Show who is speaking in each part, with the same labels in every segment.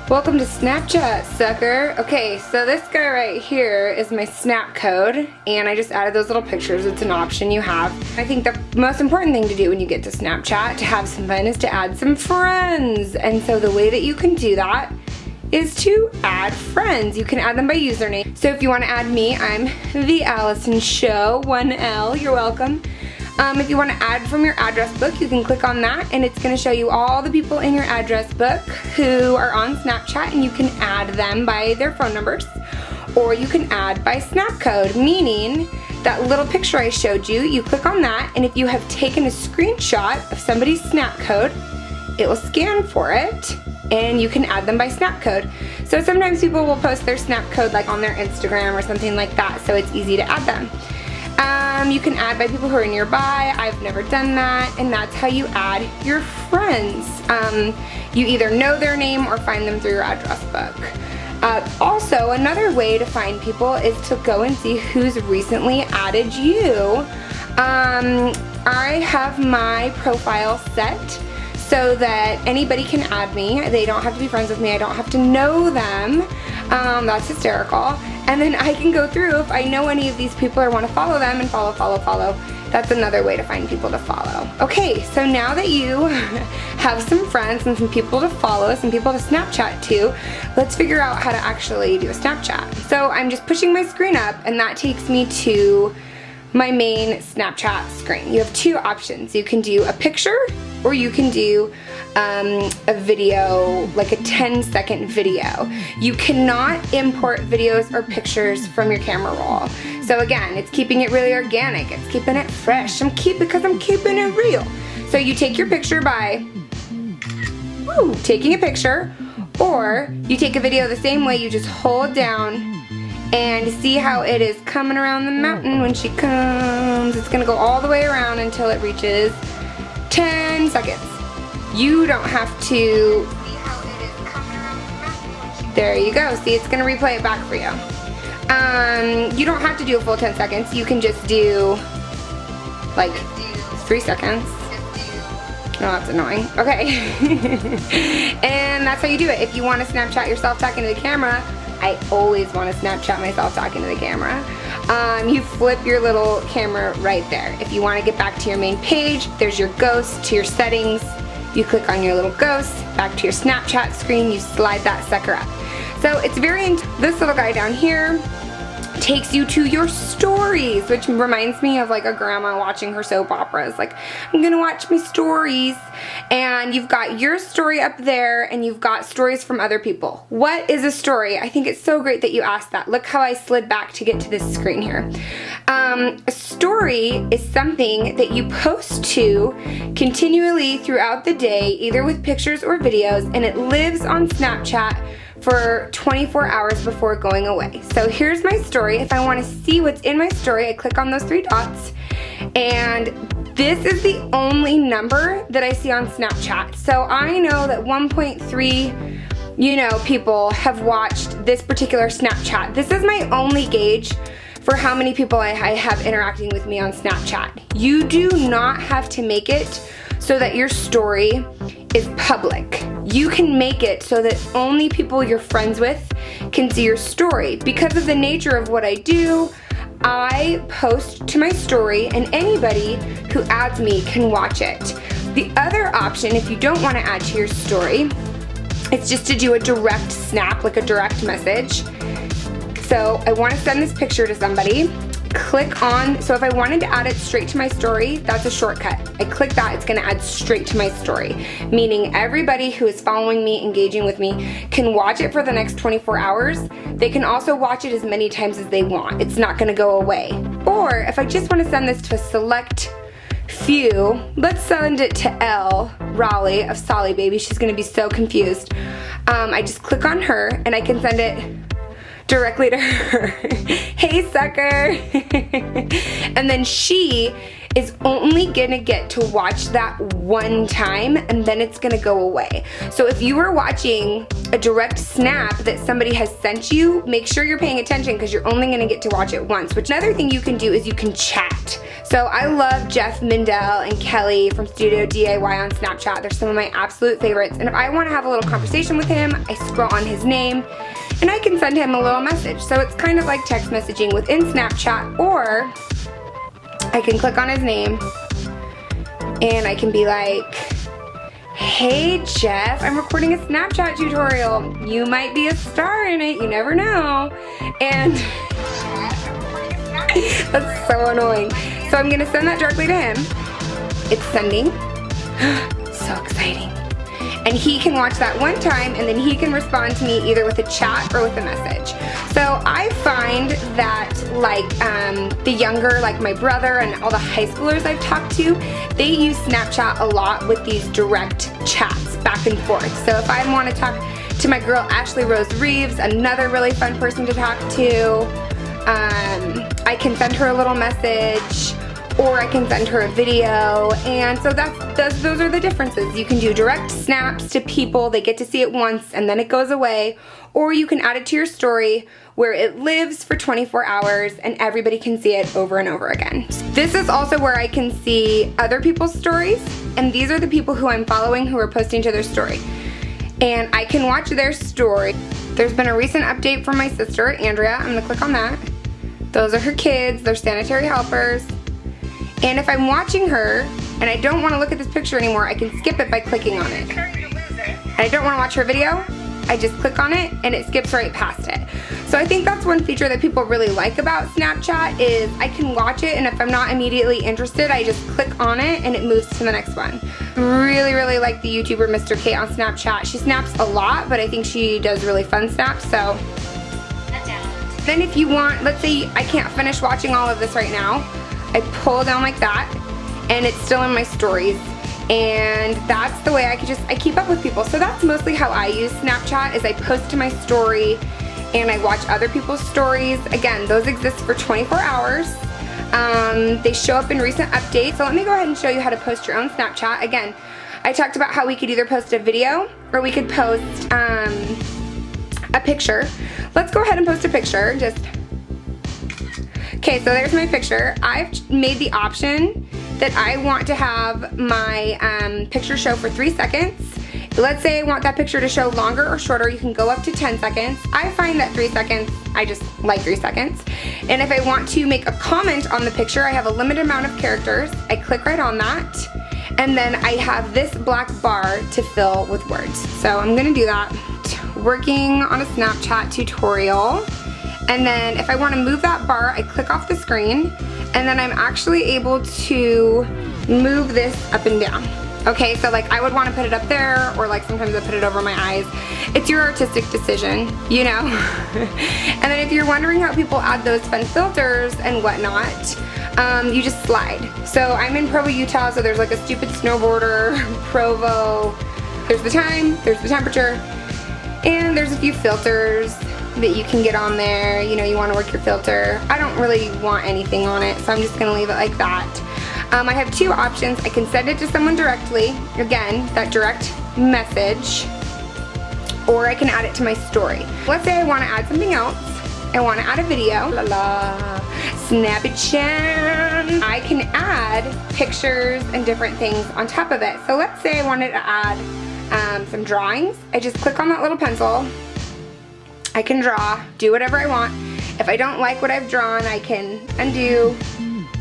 Speaker 1: Welcome to Snapchat, sucker. Okay, so this guy right here is my snap code, and I just added those little pictures. It's an option you have. I think the most important thing to do when you get to Snapchat to have some fun is to add some friends. And so the way that you can do that is to add friends. You can add them by username. So if you want to add me, I'm The Allison Show, 1L, you're welcome. If you want to add from your address book, you can click on that and it's going to show you all the people in your address book who are on Snapchat, and you can add them by their phone numbers, or you can add by snap code, meaning that little picture I showed you, you click on that, and if you have taken a screenshot of somebody's snap code, it will scan for it and you can add them by snap code. So sometimes people will post their snap code like on their Instagram or something like that, so it's easy to add them. You can add by people who are nearby. I've never done that, and that's how you add your friends. You either know their name or find them through your address book. Also, another way to find people is to go and see who's recently added you. I have my profile set so that anybody can add me. They don't have to be friends with me. I don't have to know them. That's hysterical. And then I can go through if I know any of these people or want to follow them and follow. That's another way to find people to follow. Okay, so now that you have some friends and some people to follow, some people to Snapchat to, let's figure out how to actually do a Snapchat. So I'm just pushing my screen up, and that takes me to my main Snapchat screen. You have two options. You can do a picture, or you can do a video, like a 10-second video. You cannot import videos or pictures from your camera roll. So again, it's keeping it really organic. It's keeping it fresh. Because I'm keeping it real. So you take your picture by taking a picture, or you take a video the same way. You just hold down and see how it is coming around the mountain when she comes. It's gonna go all the way around until it reaches 10 seconds. You don't have to see how it is coming around the mountain when she... There you go. See, it's gonna replay it back for you. You don't have to do a full 10 seconds. You can just do like 3 seconds. Oh, that's annoying. Okay. And that's how you do it. If you want to Snapchat yourself talking to the camera, I always want to Snapchat myself talking to the camera. You flip your little camera right there. If you want to get back to your main page, there's your ghost to your settings. You click on your little ghost, back to your Snapchat screen, you slide that sucker up. So it's this little guy down here takes you to your stories, which reminds me of like a grandma watching her soap operas. Like, I'm gonna watch my stories. And you've got your story up there, and you've got stories from other people. What is a story? I think it's so great that you asked that. Look how I slid back to get to this screen here. A story is something that you post to continually throughout the day, either with pictures or videos, and it lives on Snapchat for 24 hours before going away. So here's my story. If I want to see what's in my story, I click on those 3 dots, and this is the only number that I see on Snapchat. So I know that 1.3, people have watched this particular Snapchat. This is my only gauge for how many people I have interacting with me on Snapchat. You do not have to make it so that your story is public. You can make it so that only people you're friends with can see your story. Because of the nature of what I do, I post to my story, and anybody who adds me can watch it. The other option, if you don't want to add to your story, it's just to do a direct snap, like a direct message. So I want to send this picture to somebody. Click on, so if I wanted to add it straight to my story, that's a shortcut. I click that, it's gonna add straight to my story, meaning everybody who is following me, engaging with me, can watch it for the next 24 hours. They can also watch it as many times as they want. It's not gonna go away. Or if I just wanna send this to a select few, let's send it to Elle Raleigh of Solly Baby. She's gonna be so confused. I just click on her, and I can send it directly to her. Hey, sucker. And then she is only gonna get to watch that one time, and then it's gonna go away. So if you were watching a direct snap that somebody has sent you, make sure you're paying attention, because you're only gonna get to watch it once. Which another thing you can do is you can chat. So I love Jeff Mindell and Kelly from Studio DIY on Snapchat. They're some of my absolute favorites. And if I want to have a little conversation with him, I scroll on his name and I can send him a little message. So it's kind of like text messaging within Snapchat, or I can click on his name and I can be like, hey Jeff, I'm recording a Snapchat tutorial. You might be a star in it, you never know. And that's so annoying. So I'm gonna send that directly to him. It's sending. So exciting. And he can watch that one time and then he can respond to me either with a chat or with a message. So I find that like the younger, like my brother and all the high schoolers I've talked to, they use Snapchat a lot with these direct chats back and forth. So if I want to talk to my girl Ashley Rose Reeves, another really fun person to talk to, I can send her a little message, or I can send her a video, and so those are the differences. You can do direct snaps to people, they get to see it once and then it goes away, or you can add it to your story where it lives for 24 hours and everybody can see it over and over again. This is also where I can see other people's stories, and these are the people who I'm following who are posting to their story. And I can watch their story. There's been a recent update from my sister, Andrea. I'm gonna click on that. Those are her kids, they're sanitary helpers. And if I'm watching her and I don't want to look at this picture anymore, I can skip it by clicking on it. And I don't want to watch her video, I just click on it and it skips right past it. So I think that's one feature that people really like about Snapchat is I can watch it, and if I'm not immediately interested, I just click on it and it moves to the next one. Really, really like the YouTuber Mr. K on Snapchat. She snaps a lot, but I think she does really fun snaps, so. Then if you want, let's say I can't finish watching all of this right now, I pull down like that and it's still in my stories, and that's the way I keep up with people. So that's mostly how I use Snapchat, is I post to my story and I watch other people's stories. Again, those exist for 24 hours. They show up in recent updates. So let me go ahead and show you how to post your own Snapchat. Again, I talked about how we could either post a video or we could post a picture. Let's go ahead and post a picture. Okay, so there's my picture. I've made the option that I want to have my picture show for 3 seconds. Let's say I want that picture to show longer or shorter, you can go up to 10 seconds. I find that 3 seconds, I just like 3 seconds. And if I want to make a comment on the picture, I have a limited amount of characters. I click right on that, and then I have this black bar to fill with words. So I'm gonna do that. Working on a Snapchat tutorial. And then if I want to move that bar, I click off the screen, and then I'm actually able to move this up and down. Okay, so like I would want to put it up there, or like sometimes I put it over my eyes. It's your artistic decision, you know? And then if you're wondering how people add those fun filters and whatnot, you just slide. So I'm in Provo, Utah, so there's like a stupid snowboarder, Provo. There's the time, there's the temperature, and there's a few filters that you can get on there. You know, you want to work your filter. I don't really want anything on it, so I'm just gonna leave it like that. I have 2 options. I can send it to someone directly, again, that direct message, or I can add it to my story. Let's say I want to add something else. I want to add a video. La la, Snappy Chan. I can add pictures and different things on top of it. So let's say I wanted to add some drawings. I just click on that little pencil. I can draw, do whatever I want. If I don't like what I've drawn, I can undo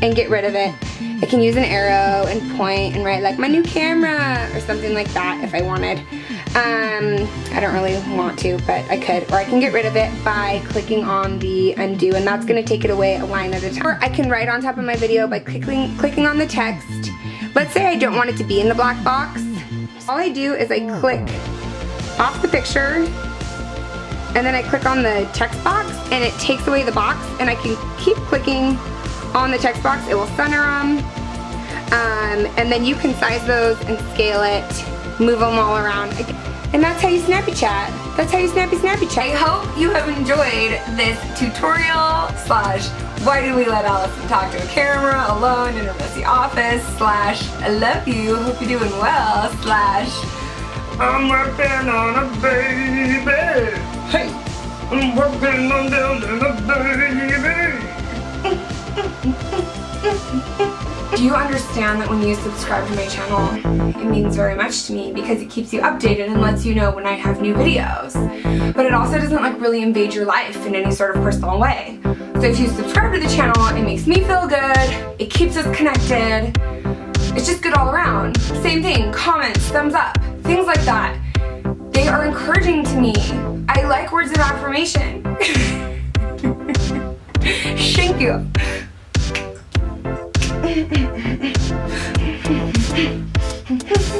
Speaker 1: and get rid of it. I can use an arrow and point and write like my new camera or something like that if I wanted. I don't really want to, but I could. Or I can get rid of it by clicking on the undo, and that's gonna take it away a line at a time. Or I can write on top of my video by clicking on the text. Let's say I don't want it to be in the black box. All I do is I click off the picture, and then I click on the text box and it takes away the box, and I can keep clicking on the text box. It will center them, and then you can size those and scale it, move them all around, and that's how you snappy chat. That's how you snappy chat. I hope you have enjoyed this tutorial slash why do we let Allison talk to a camera alone in her messy office slash I love you, hope you're doing well slash I'm working on a baby. Hey, I'm working on building a baby. you understand that when you subscribe to my channel, it means very much to me because it keeps you updated and lets you know when I have new videos. But it also doesn't like really invade your life in any sort of personal way. So if you subscribe to the channel, it makes me feel good, it keeps us connected, it's just good all around. Same thing, comments, thumbs up, things like that. They are encouraging to me. I like words of affirmation. Thank you.